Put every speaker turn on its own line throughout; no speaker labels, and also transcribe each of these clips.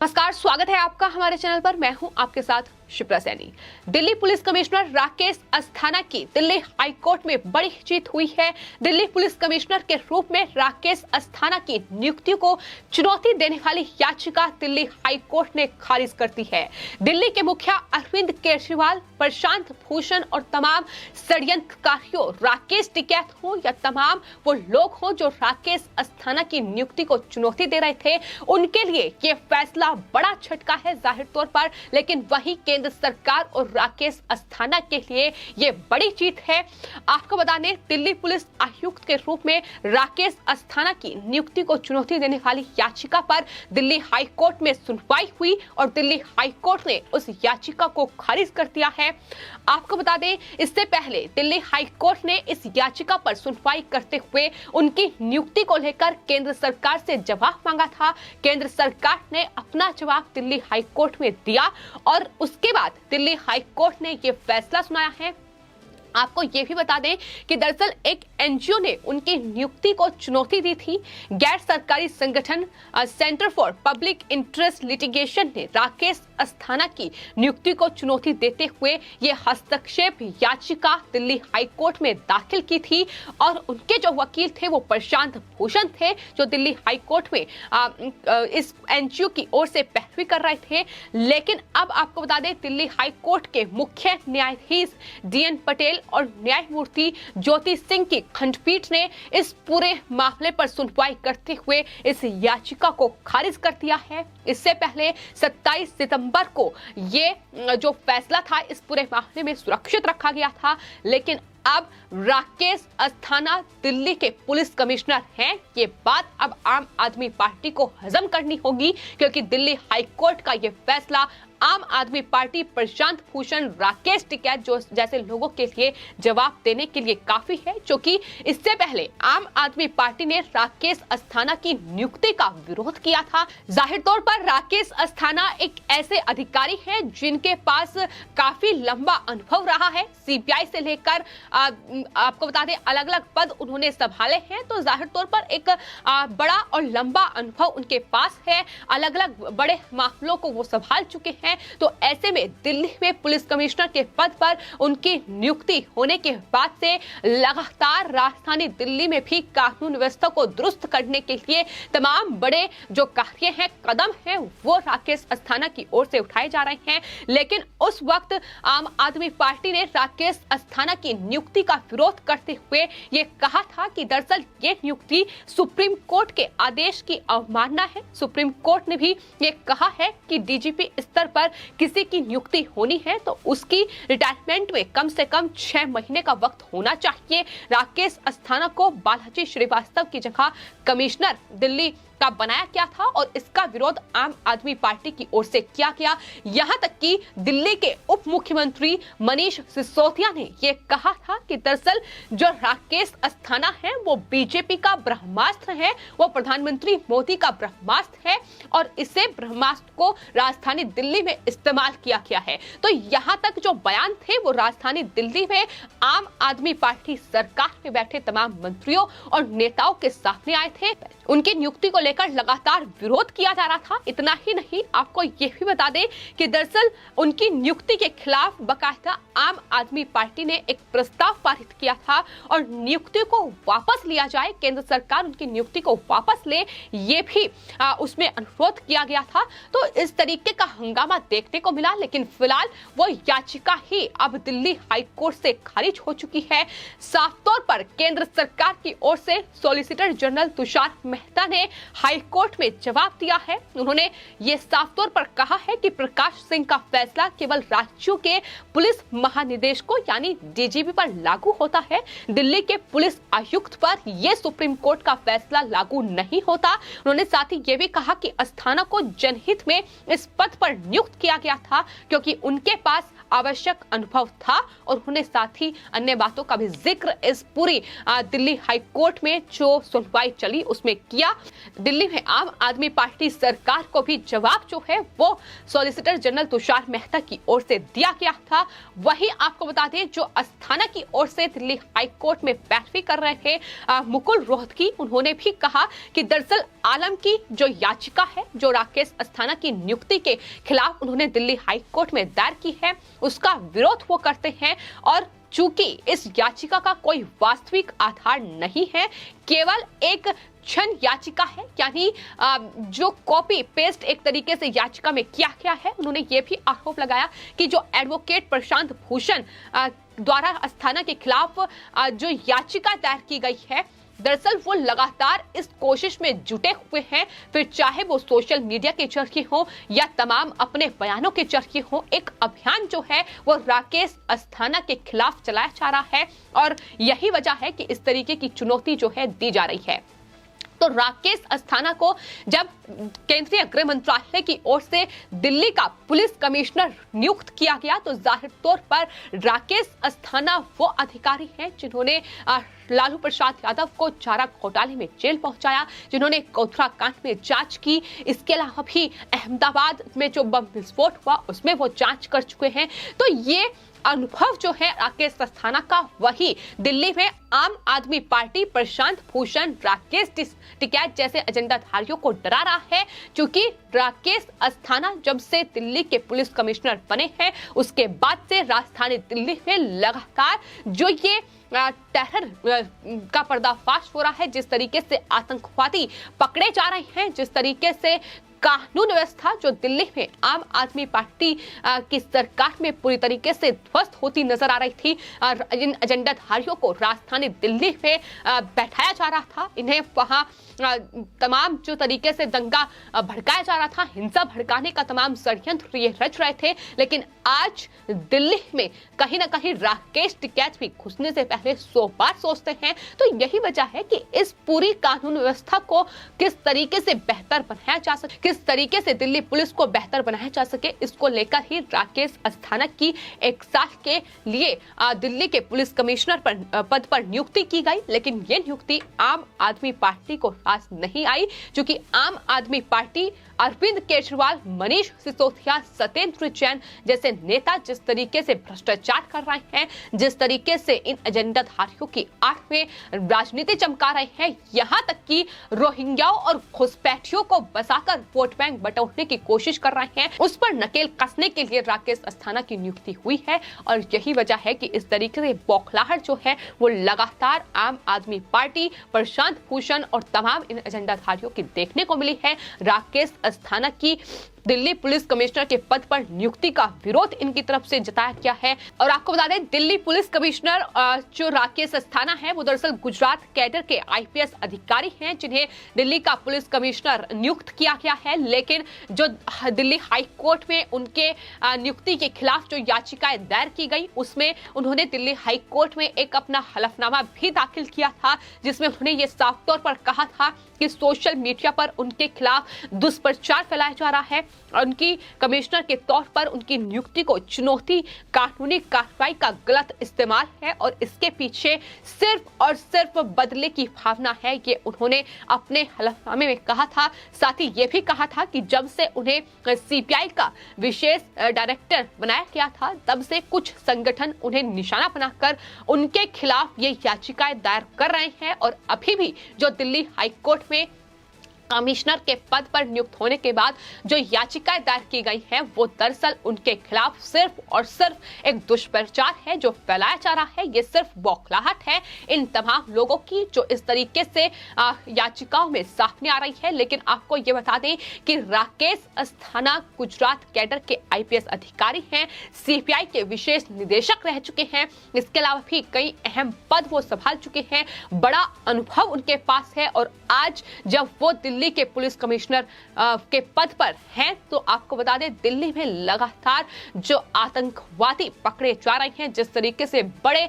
नमस्कार, स्वागत है आपका हमारे चैनल पर। मैं हूं आपके साथ शिप्रा सैनी। दिल्ली पुलिस कमिश्नर राकेश अस्थाना की दिल्ली हाई कोर्ट में बड़ी जीत हुई है। दिल्ली पुलिस कमिश्नर के रूप में राकेश अस्थाना की नियुक्ति को चुनौती देने वाली याचिका दिल्ली हाई कोर्ट ने खारिज कर दी है। दिल्ली के मुखिया अरविंद केजरीवाल, प्रशांत भूषण और तमाम षड्यंत्रकारियों, राकेश टिकैत हो या तमाम वो लोग हो जो राकेश अस्थाना की नियुक्ति को चुनौती दे रहे थे, उनके लिए ये फैसला बड़ा झटका है जाहिर तौर पर। लेकिन वही केंद्र सरकार और राकेश अस्थाना के लिए ये बड़ी जीत है। आपको बता दें, दिल्ली पुलिस आयुक्त के रूप में राकेश अस्थाना की नियुक्ति को चुनौती देने वाली याचिका पर दिल्ली हाई कोर्ट में सुनवाई हुई और दिल्ली हाई कोर्ट ने उस याचिका को खारिज कर दिया है। आपको बता दें, इससे पहले दिल्ली हाई कोर्ट ने इस याचिका पर सुनवाई करते हुए उनकी नियुक्ति को लेकर केंद्र सरकार से जवाब मांगा था। केंद्र सरकार ने अपना जवाब दिल्ली हाई कोर्ट में दिया और उसके बाद दिल्ली हाई कोर्ट ने यह फैसला सुनाया है। आपको ये भी बता दें कि दरअसल एक एनजीओ ने उनकी नियुक्ति को चुनौती दी थी। गैर सरकारी संगठन centre for public interest litigation ने राकेश अस्थाना की नियुक्ति को चुनौती देते हुए ये हस्तक्षेप याचिका दिल्ली हाई कोर्ट में दाखिल की थी और उनके जो वकील थे वो प्रशांत भूषण थे, जो दिल्ली हाई कोर्ट में इस एनजीओ की ओर से पैरवी कर रहे थे। लेकिन अब आपको बता दें, दिल्ली हाई कोर्ट के मुख्य न्यायाधीश DN पटेल और न्यायमूर्ति ज्योति सिंह की खंडपीठ ने इस पूरे मामले पर सुनवाई करते हुए इस याचिका को खारिज कर दिया है। इससे पहले 27 सितंबर को ये जो फैसला था इस पूरे मामले में सुरक्षित रखा गया था। लेकिन अब राकेश अस्थाना दिल्ली के पुलिस कमिश्नर हैं, ये बात अब आम आदमी पार्टी को हजम करनी होगी, क्योंकि दिल्ली हाई कोर्ट का ये फैसला आम आदमी पार्टी, प्रशांत भूषण, राकेश टिकैत जो जैसे लोगों के लिए जवाब देने के लिए काफी है। क्योंकि इससे पहले आम आदमी पार्टी ने राकेश अस्थाना की नियुक्ति का विरोध किया था। जाहिर तौर पर राकेश अस्थाना एक ऐसे अधिकारी हैं जिनके पास काफी लंबा अनुभव रहा है। CBI से लेकर आपको बता दें अलग अलग पद उन्होंने संभाले हैं, तो जाहिर तौर पर एक बड़ा और लंबा अनुभव उनके पास है। अलग अलग बड़े मामलों को वो संभाल चुके हैं। तो ऐसे में दिल्ली में पुलिस कमिश्नर के पद पर उनकी नियुक्ति होने के बाद से लगातार राजधानी दिल्ली में भी कानून व्यवस्था को दुरुस्त करने के लिए तमाम बड़े जो कार्य हैं, कदम हैं, वो राकेश अस्थाना की ओर से उठाए जा रहे हैं। लेकिन उस वक्त आम आदमी पार्टी ने राकेश अस्थाना की नियुक्ति का विरोध करते हुए ये कहा था कि दरअसल ये नियुक्ति सुप्रीम कोर्ट के आदेश की अवमानना है। सुप्रीम कोर्ट ने भी ये कहा है कि DGP स्तर पर किसी की नियुक्ति होनी है तो उसकी रिटायरमेंट में कम से कम 6 महीने का वक्त होना चाहिए। राकेश अस्थाना को बालाजी श्रीवास्तव की जगह कमिश्नर दिल्ली का बनाया गया था और इसका विरोध आम आदमी पार्टी की ओर से किया गया। यहां तक कि दिल्ली के उप मुख्यमंत्री मनीष सिसोदिया ने यह कहा था कि दरअसल जो राकेश अस्थाना है वो बीजेपी का ब्रह्मास्त्र है, वो प्रधानमंत्री मोदी का ब्रह्मास्त्र है और इसे ब्रह्मास्त्र को राजधानी दिल्ली में इस्तेमाल किया गया है। तो यहां तक जो बयान थे वो राजधानी दिल्ली में आम आदमी पार्टी सरकार में बैठे तमाम मंत्रियों और नेताओं के सामने आए थे। उनकी नियुक्ति को लेकर लगातार विरोध किया जा रहा था। इतना ही नहीं, आपको यह भी बता दें कि दरअसल उनकी नियुक्ति के खिलाफ बकायदा आम आदमी पार्टी ने एक प्रस्ताव पारित किया था और नियुक्ति को वापस लिया जाए, केंद्र सरकार उनकी नियुक्ति को वापस ले, ये भी उसमें अनुरोध किया गया था। तो इस तरीके का हंगामा देखने को मिला। लेकिन फिलहाल वो याचिका ही अब दिल्ली हाई कोर्ट से खारिज हो चुकी है। साफ तौर पर केंद्र सरकार की ओर से सॉलिसिटर जनरल तुषार मेहता ने हाई कोर्ट में जवाब दिया है। उन्होंने ये साफ तौर पर कहा है कि प्रकाश सिंह का फैसला केवल राज्यों के पुलिस महानिदेशकों यानी DGP पर लागू होता है। दिल्ली के पुलिस आयुक्त पर यह सुप्रीम कोर्ट का फैसला लागू नहीं होता। उन्होंने साथ ही ये भी कहा कि अस्थाना को जनहित में इस पद पर नियुक्त किया गया था क्योंकि उनके पास आवश्यक अनुभव था और उन्होंने साथ ही अन्य बातों का भी जिक्र इस पूरी दिल्ली हाई कोर्ट में जो सुनवाई चली उसमें किया। दिल्ली में आम आदमी पार्टी सरकार को भी जवाब जो है वो सॉलिसिटर जनरल तुषार मेहता की ओर से दिया गया था। वही आपको बता दें, जो अस्थाना की ओर से दिल्ली हाई कोर्ट में पैरवी कर रहे थे मुकुल रोहतगी, उन्होंने भी कहा कि दरअसल आलम की जो याचिका है, जो राकेश अस्थाना की नियुक्ति के खिलाफ उन्होंने दिल्ली हाई कोर्ट में दायर की है, उसका विरोध वो करते हैं। और चूंकि इस याचिका का कोई वास्तविक आधार नहीं है, केवल एक क्षण याचिका है, यानी जो कॉपी पेस्ट एक तरीके से याचिका में किया गया है, उन्होंने ये भी आरोप लगाया कि जो एडवोकेट प्रशांत भूषण द्वारा अस्थाना के खिलाफ जो याचिका दायर की गई है, दरअसल वो लगातार इस कोशिश में जुटे हुए हैं, फिर चाहे वो सोशल मीडिया के जरिए हो या तमाम अपने बयानों के जरिए हो, एक अभियान जो है वो राकेश अस्थाना के खिलाफ चलाया जा रहा है। और यही वजह है कि इस तरीके की चुनौती जो है दी जा रही है। तो राकेश अस्थाना को जब केंद्रीय गृह मंत्रालय की ओर से दिल्ली का पुलिस कमिश्नर नियुक्त किया गया, तो जाहिर तौर पर राकेश अस्थाना वो अधिकारी हैं जिन्होंने लालू प्रसाद यादव को चारा घोटाले में जेल पहुंचाया, जिन्होंने कोथरा कांड में जांच की, इसके अलावा भी अहमदाबाद में जो बम विस्फोट हुआ उसमें वो जांच कर चुके हैं। तो ये अनुभव जो है राकेश अस्थाना का, वही दिल्ली में आम आदमी पार्टी प्रशांत भूषण, राकेश टिकैत जैसे एजेंडाधारियों को डरा रहा है। क्योंकि राकेश अस्थाना जब से दिल्ली के पुलिस कमिश्नर बने हैं, उसके बाद से राजधानी दिल्ली में लगातार जो ये टेरर का पर्दाफाश हो रहा है, जिस तरीके से आतंकवादी पकड़े जा रहे हैं, जिस तरीके से कानून व्यवस्था जो दिल्ली में आम आदमी पार्टी की सरकार में पूरी तरीके से ध्वस्त होती नजर आ रही थी। इन एजेंडाधारियों को राजधानी दिल्ली में बैठाया जा रहा था, इन्हें वहां तमाम जो तरीके से दंगा भड़काया जा रहा था, हिंसा भड़काने का तमाम षड्यंत्र ये रच रहे थे। लेकिन आज दिल्ली में कहीं ना कहीं राकेश टिकैत भी घुसने से पहले 100 बार सोचते हैं। तो यही वजह है कि इस पूरी कानून व्यवस्था को किस तरीके से बेहतर बनाया जा सके, किस तरीके से दिल्ली पुलिस को बेहतर बनाया जा सके, इसको लेकर ही राकेश अस्थाना की 1 साल के लिए दिल्ली के पुलिस कमिश्नर पद पर नियुक्ति की गई। लेकिन ये नियुक्ति आम आदमी पार्टी को खास नहीं आई, क्योंकि आम आदमी पार्टी अरविंद केजरीवाल, मनीष सिसोदिया, सत्येंद्र जैन जैसे नेता जिस तरीके से भ्रष्टाचार कर रहे हैं, जिस तरीके से इन एजेंडाधारियों की आड़ में राजनीति चमका रहे हैं, यहाँ तक कि रोहिंग्याओं और घुसपैठियों को बसाकर वोट बैंक बटोरने की कोशिश कर रहे हैं, उस पर नकेल कसने के लिए राकेश अस्थाना की नियुक्ति हुई है। और यही वजह है कि इस तरीके से बौखलाहट जो है वो लगातार आम आदमी पार्टी, प्रशांत भूषण और तमाम इन एजेंडाधारियों की देखने को मिली है। राकेश अस्थाना की दिल्ली पुलिस कमिश्नर के पद पर नियुक्ति का विरोध इनकी तरफ से जताया गया है। और आपको बता दें, दिल्ली पुलिस कमिश्नर जो राकेश अस्थाना है, वो दरअसल गुजरात कैडर के आईपीएस अधिकारी हैं, जिन्हें दिल्ली का पुलिस कमिश्नर नियुक्त किया गया है। लेकिन जो दिल्ली हाई कोर्ट में उनके नियुक्ति के खिलाफ जो याचिकाएं दायर की गई, उसमें उन्होंने दिल्ली हाई कोर्ट में एक अपना हलफनामा भी दाखिल किया था, जिसमें उन्होंने ये साफ तौर पर कहा था कि सोशल मीडिया पर उनके खिलाफ दुष्प्रचार फैलाया जा रहा है और उनकी कमिश्नर के तौर पर उनकी नियुक्ति को चुनौती, कानूनी कार्रवाई का गलत इस्तेमाल है और इसके पीछे सिर्फ और सिर्फ बदले की भावना है। ये उन्होंने अपने हलफनामे में कहा था। साथ ही ये भी कहा था कि जब से उन्हें सीपीआई का विशेष डायरेक्टर बनाया गया था, तब से कुछ संगठन उन्हें निशाना बनाकर उनके खिलाफ ये याचिकाएं दायर कर रहे हैं। और अभी भी जो दिल्ली हाई कोर्ट में कमिश्नर के पद पर नियुक्त होने के बाद जो याचिकाएं दायर की गई हैं, वो दरअसल उनके खिलाफ सिर्फ और सिर्फ एक दुष्प्रचार है जो फैलाया जा रहा है। ये सिर्फ बौखलाहट है इन तमाम लोगों की जो इस तरीके से याचिकाओं में सामने आ रही है। लेकिन आपको ये बता दें कि राकेश अस्थाना गुजरात कैडर के आईपीएस अधिकारी हैं, सीपीआई के विशेष निदेशक रह चुके हैं, इसके अलावा भी कई अहम पद वो संभाल चुके हैं, बड़ा अनुभव उनके पास है। और आज जब वो दिल्ली के पुलिस कमिश्नर के पद पर हैं, तो आपको बता दें दिल्ली में लगातार जो आतंकवादी पकड़े जा रहे हैं, जिस तरीके से बड़े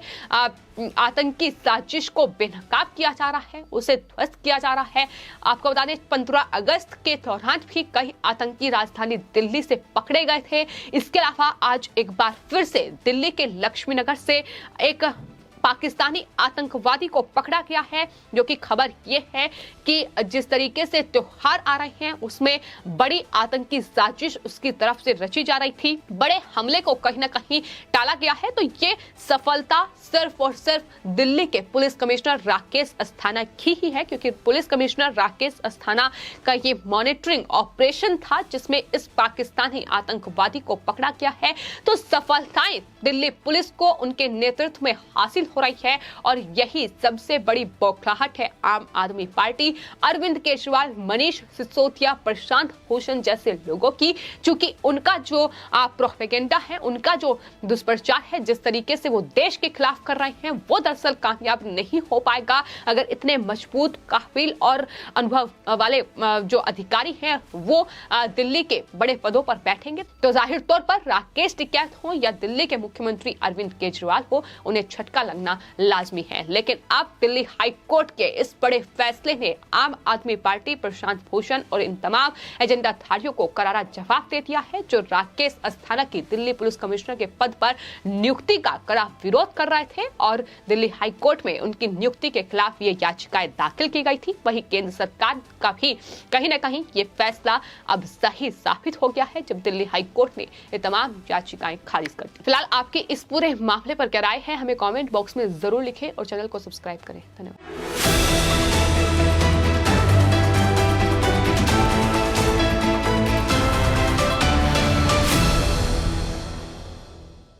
आतंकी साजिश को बेनकाब किया जा रहा है, उसे ध्वस्त किया जा रहा है। आपको बता दें 15 अगस्त के दौरान भी कई आतंकी राजधानी दिल्ली से पकड़े गए थे। इसके अलावा आज एक बार फिर से दिल्ली के लक्ष्मी नगर से एक पाकिस्तानी आतंकवादी को पकड़ा गया है, जो कि खबर ये है कि जिस तरीके से त्योहार आ रहे हैं उसमें बड़ी आतंकी साजिश उसकी तरफ से रची जा रही थी, बड़े हमले को कहीं ना कहीं टाला गया है। तो ये सफलता सिर्फ और सिर्फ दिल्ली के पुलिस कमिश्नर राकेश अस्थाना की ही है, क्योंकि पुलिस कमिश्नर राकेश अस्थाना का ये मॉनिटरिंग ऑपरेशन था जिसमें इस पाकिस्तानी आतंकवादी को पकड़ा गया है। तो सफलताएं दिल्ली पुलिस को उनके नेतृत्व में हासिल हो रही है और यही सबसे बड़ी बौखलाहट है आम आदमी पार्टी, अरविंद केजरीवाल, मनीष सिसोदिया, प्रशांत भूषण जैसे लोगों की, चूंकि उनका जो प्रोपेगेंडा है, उनका जो दुष्प्रचार है, जिस तरीके से वो देश के खिलाफ कर रहे हैं, वो दरअसल कामयाब नहीं हो पाएगा अगर इतने मजबूत, काबिल और अनुभव वाले जो अधिकारी हैं वो दिल्ली के बड़े पदों पर बैठेंगे। तो जाहिर तौर पर राकेश टिकैत हो या दिल्ली के मुख्यमंत्री अरविंद केजरीवाल हो, उन्हें झटका लगना लाजमी है। लेकिन अब दिल्ली हाईकोर्ट के इस बड़े फैसले ने आम आदमी पार्टी, प्रशांत भूषण और इन तमाम एजेंडाधारियों को करारा जवाब दे दिया है, जो राकेश अस्थाना की दिल्ली पुलिस कमिश्नर के पद पर नियुक्ति का कड़ा विरोध कर रहे थे और दिल्ली हाईकोर्ट में उनकी नियुक्ति के खिलाफ ये याचिकाएं दाखिल की गई थी। वहीं केंद्र सरकार का भी कहीं न कहीं ये फैसला अब सही साबित हो गया है, जब दिल्ली हाईकोर्ट ने ये तमाम याचिकाएं खारिज कर दी। फिलहाल आपकी इस पूरे मामले पर क्या राय है, हमें कमेंट बॉक्स में जरूर लिखें और चैनल को सब्सक्राइब करें। धन्यवाद।